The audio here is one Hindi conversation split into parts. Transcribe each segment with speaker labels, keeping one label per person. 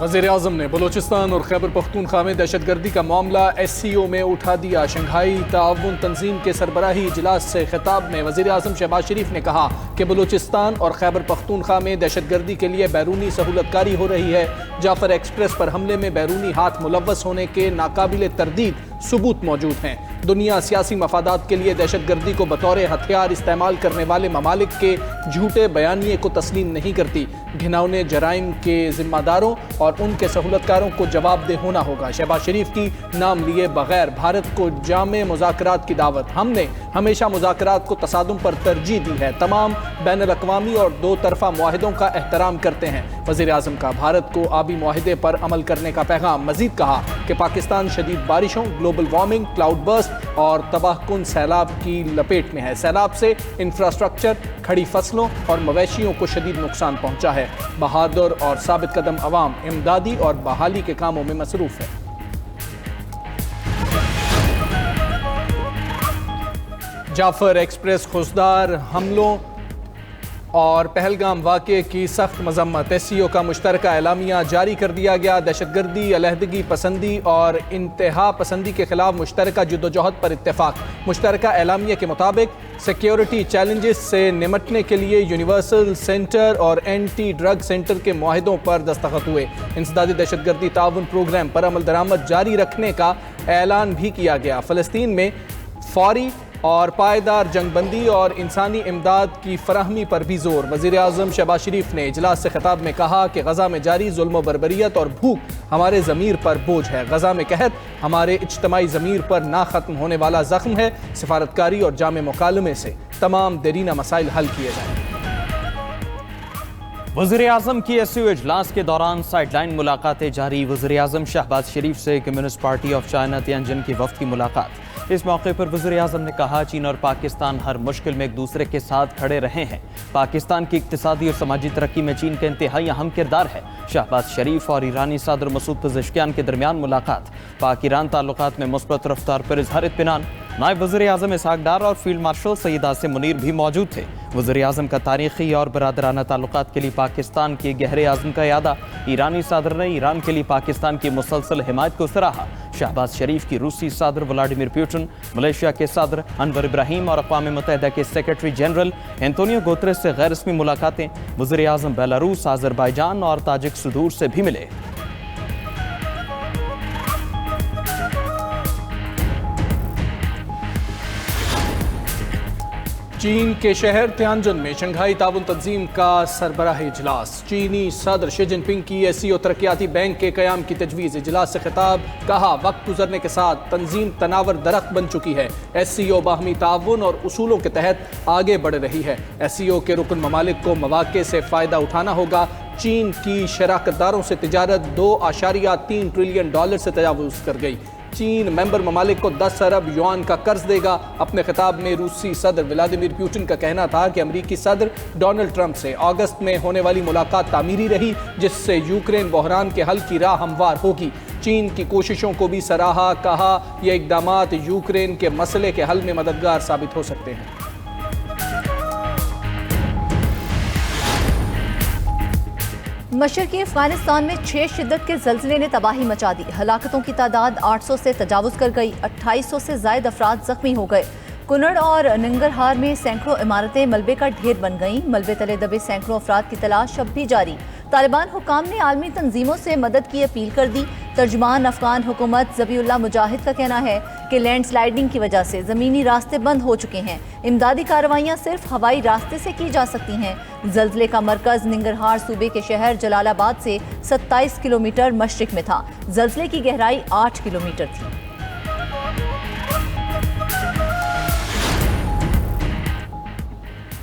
Speaker 1: वज़ीर-ए-आज़म ने बलूचिस्तान और खैबर पख्तूनख्वा में दहशतगर्दी का मामला SCO में उठा दिया। शंघाई ताउन तंजीम के सरबराही इजलास से खिताब में वज़ीर-ए-आज़म शहबाज शरीफ ने कहा कि बलूचिस्तान और खैबर पख्तूनख्वा में दहशतगर्दी के लिए बैरूनी सहूलतकारी हो रही है। जाफर एक्सप्रेस पर हमले में बैरूनी हाथ मुलव्वस होने के नाकाबिल तरदीद सबूत मौजूद हैं। दुनिया सियासी मफादात के लिए दहशतगर्दी को बतौर हथियार इस्तेमाल करने वाले ममालिक के झूठे बयानिए को तस्लीम नहीं करती। घिनौने जराइम के जिम्मेदारों और उनके सहूलतकारों को जवाबदेह होना होगा। शहबाज शरीफ की नाम लिए बगैर भारत को जामे मुज़ाकरात की दावत। हमने हमेशा मुज़ाकरात को तसादुम पर तरजीह दी है। तमाम बैनुल-अक़वामी और दो तरफ़ा मुआहिदों का एहतराम करते हैं। वज़ीर-ए-आज़म का भारत को आबी मुआहिदे पर अमल करने का पैगाम। मज़ीद कहा कि पाकिस्तान शदीद बारिशों, ग्लोबल वार्मिंग, क्लाउड बर्स्ट और तबाहकुन सैलाब की लपेट में है। सैलाब से इंफ्रास्ट्रक्चर, खड़ी फसलों और मवेशियों को शदीद नुकसान पहुंचा है। बहादुर और साबित कदम अवाम इमदादी और बहाली के कामों में मसरूफ है। जाफर एक्सप्रेस खुशदार हमलों और पहलगाम वाक़े की सख्त मजम्मत। SCO का मुश्तरका एलामिया जारी कर दिया गया। दहशतगर्दी, अलहदगी पसंदी और इंतहा पसंदी के खिलाफ मुश्तरका जद्दोजहद पर इत्तेफाक। मुश्तरका एलामिया के मुताबिक सिक्योरिटी चैलेंजेस से निमटने के लिए यूनिवर्सल सेंटर और एंटी ड्रग सेंटर के मुआहिदों पर दस्तखत हुए। इंसदादी दहशतगर्दी ताउन प्रोग्राम पर अमल दरामद जारी रखने का ऐलान भी किया गया। फ़लस्तीन में फौरी और पायदार जंगबंदी और इंसानी इमदाद की फराहमी पर भी जोर। वज़ीर-ए-आज़म शहबाज शरीफ ने इजलास से खिताब में कहा कि गज़ा में जारी जुल्म व बर्बरियत और भूख हमारे ज़मीर पर बोझ है। गज़ा में कहत हमारे इज्तमाई ज़मीर पर ना ख़त्म होने वाला ज़ख्म है। सिफारतकारी और जामे मुकालमे से तमाम देरीना मसाइल हल किए जाएँ।
Speaker 2: वज़ीर-ए-आज़म की SCO इजलास के दौरान साइडलाइन मुलाकातें जारी। वज़ीर-ए-आज़म शहबाज शरीफ से communist party of China Tianjin की वफ़द की मुलाकात। इस मौके पर वज़ीर-ए-आज़म ने कहा चीन और पाकिस्तान हर मुश्किल में एक दूसरे के साथ खड़े रहे हैं। पाकिस्तान की इक़्तिसादी और समाजी तरक्की में चीन का इंतहाई अहम किरदार है। शहबाज शरीफ और ईरानी सदर मसूद पेज़ेश्कियान के दरमियान मुलाकात। पाक ईरान ताल्लुकात में मुस्बत रफ्तार पर इज़हार इत्मीनान। नायब वज़ीर-ए-आज़म इसहाक डार और फील्ड मार्शल सईद आसिम मुनीर भी मौजूद थे। वज़ीर-ए-आज़म का तारीख़ी और बरादराना ताल्लुकात के लिए पाकिस्तान के गहरे आज़म का यादा। ईरानी सदर ने ईरान के लिए पाकिस्तान की मुसलसल हिमायत को सराहा। शहबाज शरीफ की रूसी सदर व्लादिमीर पुतिन, मलेशिया के सदर अनवर इब्राहिम और अक़वाम मुत्तहिदा के सेक्रेटरी जनरल एंटोनियो गुतेरेस से गैर रस्मी मुलाकातें। वज़ीर-ए-आज़म बेलारूस, अज़रबैजान और ताजिक सुदूर से भी मिले।
Speaker 1: चीन के शहर तियानजिन में शंघाई ताउन तंजीम का सरबराही इजलास। चीनी सदर शी जिनपिंग की SCO तरक्याती बैंक के क़याम की तजवीज़। इजलास से खिताब। कहा वक्त गुजरने के साथ तंजीम तनावर दरख्त बन चुकी है। SCO बाहमी ताउन और उसूलों के तहत आगे बढ़ रही है। SCO के रुकन ममालिक को मौक़े से फ़ायदा उठाना होगा। चीन की शराकतदारों से तिजारत $2.3 ट्रिलियन से तजावुज़ कर गई। चीन मेंबर ममालिक को 10 अरब युआन का कर्ज देगा। अपने खिताब में रूसी सदर व्लादिमीर पुतिन का कहना था कि अमरीकी सदर डोनाल्ड ट्रंप से अगस्त में होने वाली मुलाकात तामीरी रही, जिससे यूक्रेन बहरान के हल की राह हमवार होगी। चीन की कोशिशों को भी सराहा। कहा यह इक़दामात यूक्रेन के मसले के हल में मददगार साबित हो सकते हैं।
Speaker 3: मशरक़ी अफ़गानिस्तान में 6 शिद्दत के ज़ल्ज़ले ने तबाही मचा दी। हलाकतों की तादाद 800 से तजावुज़ कर गई। 2800 से ज़ायद अफराद ज़ख्मी हो गए। कुनड़ और नंगरहार में सैकड़ों इमारतें मलबे का ढेर बन गईं। मलबे तले दबे सैकड़ों अफराद की तलाश अब भी जारी। तालिबान हुक्काम ने आलमी तंजीमों से मदद की अपील कर दी। तर्जुमान अफगान हुकूमत ज़बीउल्लाह मुजाहिद का कहना है कि लैंडस्लाइडिंग की वजह से ज़मीनी रास्ते बंद हो चुके हैं। इमदादी कार्रवाइयाँ सिर्फ हवाई रास्ते से की जा सकती हैं। ज़ल्ज़ले का मरकज़ निंगरहार सूबे के शहर जलालाबाद से 27 किलोमीटर मशरिक में था। ज़ल्ज़ले की गहराई 8 किलोमीटर थी।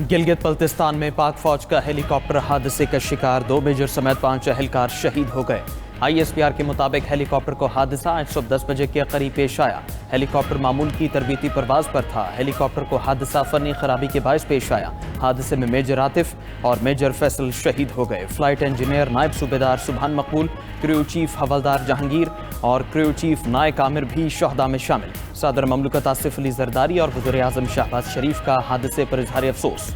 Speaker 2: गिलगित बल्तिस्तान में पाक फौज का हेलीकॉप्टर हादसे का शिकार। 2 मेजर समेत 5 एहलकार शहीद हो गए। ISPR के मुताबिक हेलीकॉप्टर को हादसा आज सुबह 10 बजे के करीब पेश आया। हेलीकॉप्टर मामूल की तरबीती परवाज पर था। हेलीकॉप्टर को हादसा फनी खराबी के बायस पेश आया। हादसे में मेजर आतिफ और मेजर फैसल शहीद हो गए। फ्लाइट इंजीनियर नायब सूबेदार सुबहान मकबूल, क्रू चीफ हवलदार जहांगीर और क्रू चीफ नायक आमिर भी शहदा में शामिल। सदर ममलकत आसिफ अली जरदारी और वज़ीर-ए-आज़म शहबाज शरीफ का हादसे पर इजहार अफसोस।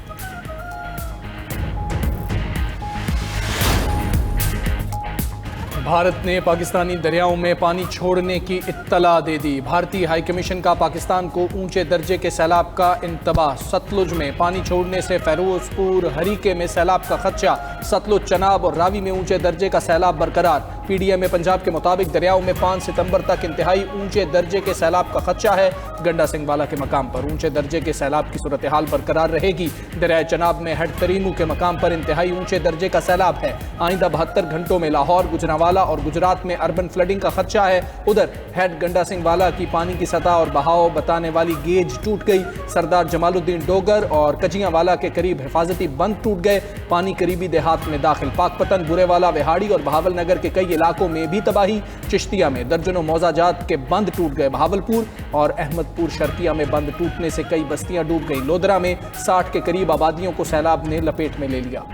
Speaker 1: भारत ने पाकिस्तानी दरियाओं में पानी छोड़ने की इत्तला दे दी। भारतीय हाई कमीशन का पाकिस्तान को ऊंचे दर्जे के सैलाब का इंतबाह। सतलुज में पानी छोड़ने से फिरोजपुर हरीके में सैलाब का खदशा। सतलुज, चनाब और रावी में ऊंचे दर्जे का सैलाब बरकरार। पीडीएम पंजाब के मुताबिक दरियाओं में 5 सितंबर तक इंतहाई ऊंचे दर्जे के सैलाब का खदशा है। गंडा सिंह वाला के मकाम पर ऊंचे दर्जे के सैलाब की सूरत हाल बरकरार रहेगी। दरियाए चनाब में हेड तरीमू के मकाम पर इंतहाई ऊंचे दर्जे का सैलाब है। आइंदा 72 घंटों में लाहौर, गुजरांवाला और गुजरात में अर्बन फ्लडिंग का खदशा है। उधर हेड गंडा सिंह वाला की पानी की सतह और बहाव बताने वाली गेज टूट गई। सरदार जमालुद्दीन डोगर और कजियांवाला के करीब हिफाजती बंद टूट गए। पानी करीबी देहात में दाखिल। पाकपतन, बुरेवाला, विहाड़ी और बहावल नगर के कई इलाकों में भी तबाही। चिश्तिया में दर्जनों मौजाजात के बंद टूट गए। बहावलपुर और अहमदपुर शर्किया में बंद टूटने से कई बस्तियां डूब गई। लोधरा में 60 के करीब आबादियों को सैलाब ने लपेट में ले लिया।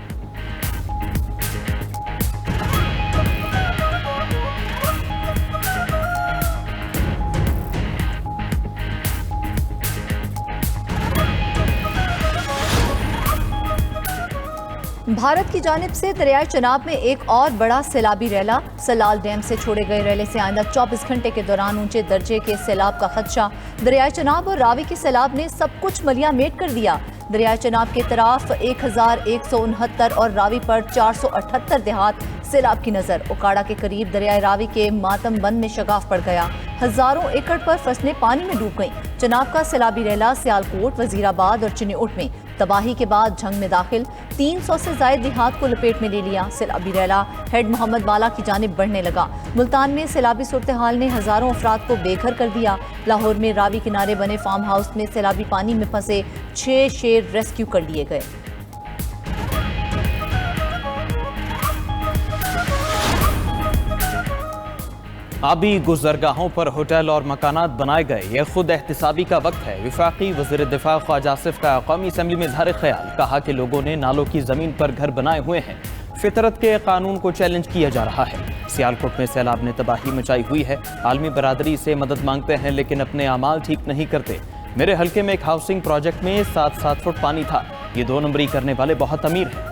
Speaker 3: भारत की जानिब से दरियाए चनाब में एक और बड़ा सैलाबी रैला। सलाल डैम से छोड़े गए रैले से आइंदा 24 घंटे के दौरान ऊंचे दर्जे के सैलाब का खदशा। दरियाए चनाब और रावी के सैलाब ने सब कुछ मलिया मेट कर दिया। दरियाए चनाब के तरफ 1169 और रावी पर 478 देहात सैलाब की नजर। उकाड़ा के करीब दरियाए रावी के मातम बंद में शगाफ पड़ गया। हजारों एकड़ पर फसलें पानी में डूब गईं। चनाब का सैलाबी रैला सियालकोट, वजीराबाद और चिन्नीउट में तबाही के बाद झंग में दाखिल। 300 से ज्यादा देहात को लपेट में ले लिया। सैलाबी रैला हेड मोहम्मद वाला की जानिब बढ़ने लगा। मुल्तान में सैलाबी सूरत हाल ने हजारों अफराद को बेघर कर दिया। लाहौर में रावी किनारे बने फार्म हाउस में सैलाबी पानी में फंसे 6 शेर रेस्क्यू कर लिए गए।
Speaker 2: आबी गुजरगाहों पर होटल और मकानात बनाए गए। यह खुद एहतिसाबी का वक्त है। वफाकी वज़ीर दिफा ख्वाजा आसिफ का कौमी असम्बली में इज़हार ख्याल। कहा कि लोगों ने नालों की ज़मीन पर घर बनाए हुए हैं। फितरत के कानून को चैलेंज किया जा रहा है। सियालकोट में सैलाब ने तबाही मचाई हुई है। आलमी बरादरी से मदद मांगते हैं लेकिन अपने अमाल ठीक नहीं करते। मेरे हल्के में एक हाउसिंग प्रोजेक्ट में 7-7 फुट पानी था। ये 2 नंबरी करने वाले बहुत अमीर हैं।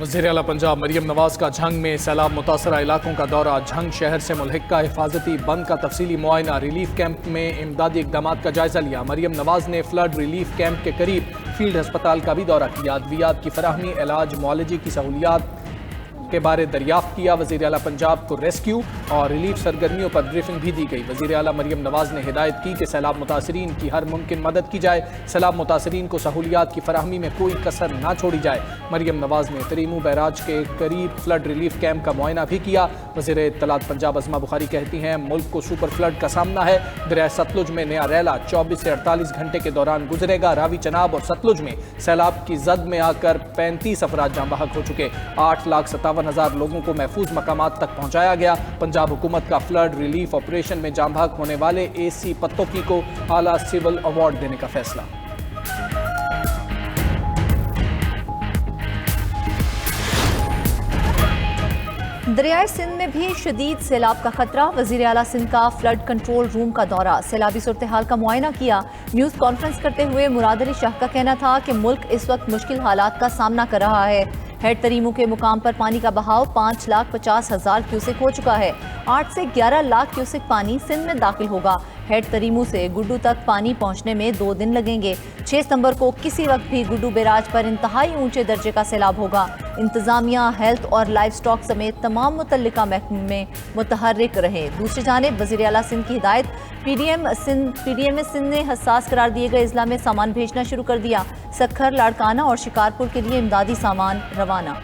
Speaker 1: वज़ीर आला पंजाब मरियम नवाज का झंग में सैलाब मुतासरा इलाकों का दौरा। झंग शहर से मुल्हिका हिफाजती बंद का तफसीली मुआयना। रिलीफ कैंप में इमदादी इकदाम का जायजा लिया। मरियम नवाज ने फ्लड रिलीफ कैंप के करीब फील्ड अस्पताल का भी दौरा किया। अद्वियात की फराहमी, इलाज, मुआलजी की सहूलियात के बारे दरियाफ्त किया। वज़ीर आला पंजाब को रेस्क्यू और रिलीफ सरगर्मियों पर ब्रीफिंग भी दी गई। वज़ीर आला मरियम नवाज ने हिदायत की कि सैलाब मुतासरीन की हर मुमकिन मदद की जाए। सैलाब मुतासरीन को सहूलियात की फराहमी में कोई कसर ना छोड़ी जाए। मरियम नवाज ने तरीमू बैराज के करीब फ्लड रिलीफ कैंप का मुआयना भी किया। वज़ीर इत्तलात पंजाब अज़मा बुखारी कहती हैं, मुल्क को सुपर फ्लड का सामना है। दरिया सतलुज में नया रैला 24 से 48 घंटे के दौरान गुजरेगा। रावी, चनाब और सतलुज में सैलाब की जद में आकर 35 अफराद जाँ बहक हो चुके। 8,57,000 लोगों को महफूज मकामात तक पहुंचाया गया। पंजाब हुकूमत का फ्लड रिलीफ ऑपरेशन में जाँ बहक होने वाले AC पत्तोकी को आला सिविल अवार्ड देने का फैसला।
Speaker 3: दरियाए सिंध में भी शदीद सैलाब का खतरा। वज़ीर आला सिंध का फ्लड कंट्रोल रूम का दौरा। सैलाबी सूरत हाल का मुआयना किया। न्यूज़ कॉन्फ्रेंस करते हुए मुराद अली शाह का कहना था कि मुल्क इस वक्त मुश्किल हालात का सामना कर रहा है। हेड तरीमू के मुकाम पर पानी का बहाव 5,50,000 क्यूसेक हो चुका है। 8 से 11 लाख क्यूसेक पानी सिंध में दाखिल होगा। हेड तरीमू से गुड्डू तक पानी पहुंचने में 2 दिन लगेंगे। 6 सितंबर को किसी वक्त भी गुड्डू बैराज पर इंतहाई ऊंचे दर्जे का सैलाब होगा। इंतजामिया, हेल्थ और लाइफ स्टॉक समेत तमाम मुतल्लिका महकमे में मुतहर्रिक रहे। दूसरी जानिब वज़ीर आला सिंध की हिदायत। पीडीएम सिंध ने हसास करार दिए गए अजला में सामान भेजना शुरू कर दिया। सक्खर, लाड़काना और शिकारपुर के लिए इमदादी सामान रवाना।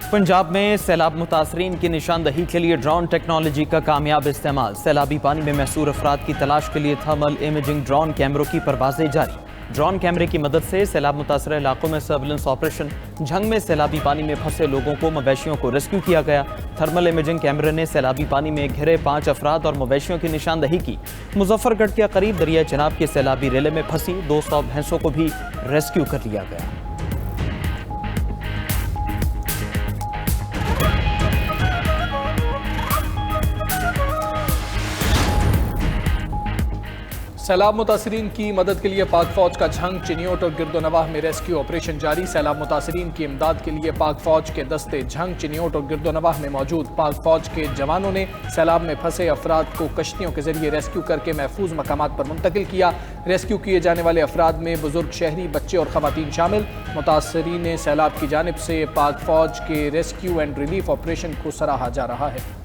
Speaker 2: पंजाब में सैलाब मुतासरीन की निशानदही के लिए ड्रोन टेक्नोलॉजी का कामयाब इस्तेमाल। सैलाबी पानी में महसूर अफराद की तलाश के लिए थर्मल इमेजिंग ड्रोन कैमरों की परवाजें जारी। ड्रोन कैमरे की मदद से सैलाब मुतासर इलाकों में सर्विलेंस ऑपरेशन। झंग में सैलाबी पानी में फंसे लोगों को, मवेशियों को रेस्क्यू किया गया। थर्मल इमेजिंग कैमरे ने सैलाबी पानी में घिरे 5 अफराद और मवेशियों की निशानदही की। मुजफ्फरगढ़ के करीब दरिया चनाब के सैलाबी रेले में फंसी 200 भैंसों को भी रेस्क्यू कर लिया गया।
Speaker 1: सैलाब मुतासरीन की मदद के लिए पाक फौज का झंग, चिनियोट और गिरदोनवाह में रेस्क्यू ऑपरेशन जारी। सैलाब मुतासरीन की इमदाद के लिए पाक फौज के दस्ते झंग, चिनियोट और गिरदोनवाह में मौजूद। पाक फौज के जवानों ने सैलाब में फंसे अफराद को कश्तियों के जरिए रेस्क्यू करके महफूज मकामात पर मुंतकिल किया। रेस्क्यू किए जाने वाले अफराद में बुजुर्ग, शहरी, बच्चे और खवातीन शामिल। मुतासरीन सैलाब की जानिब से पाक फौज के रेस्क्यू एंड रिलीफ ऑपरेशन को सराहा जा रहा है।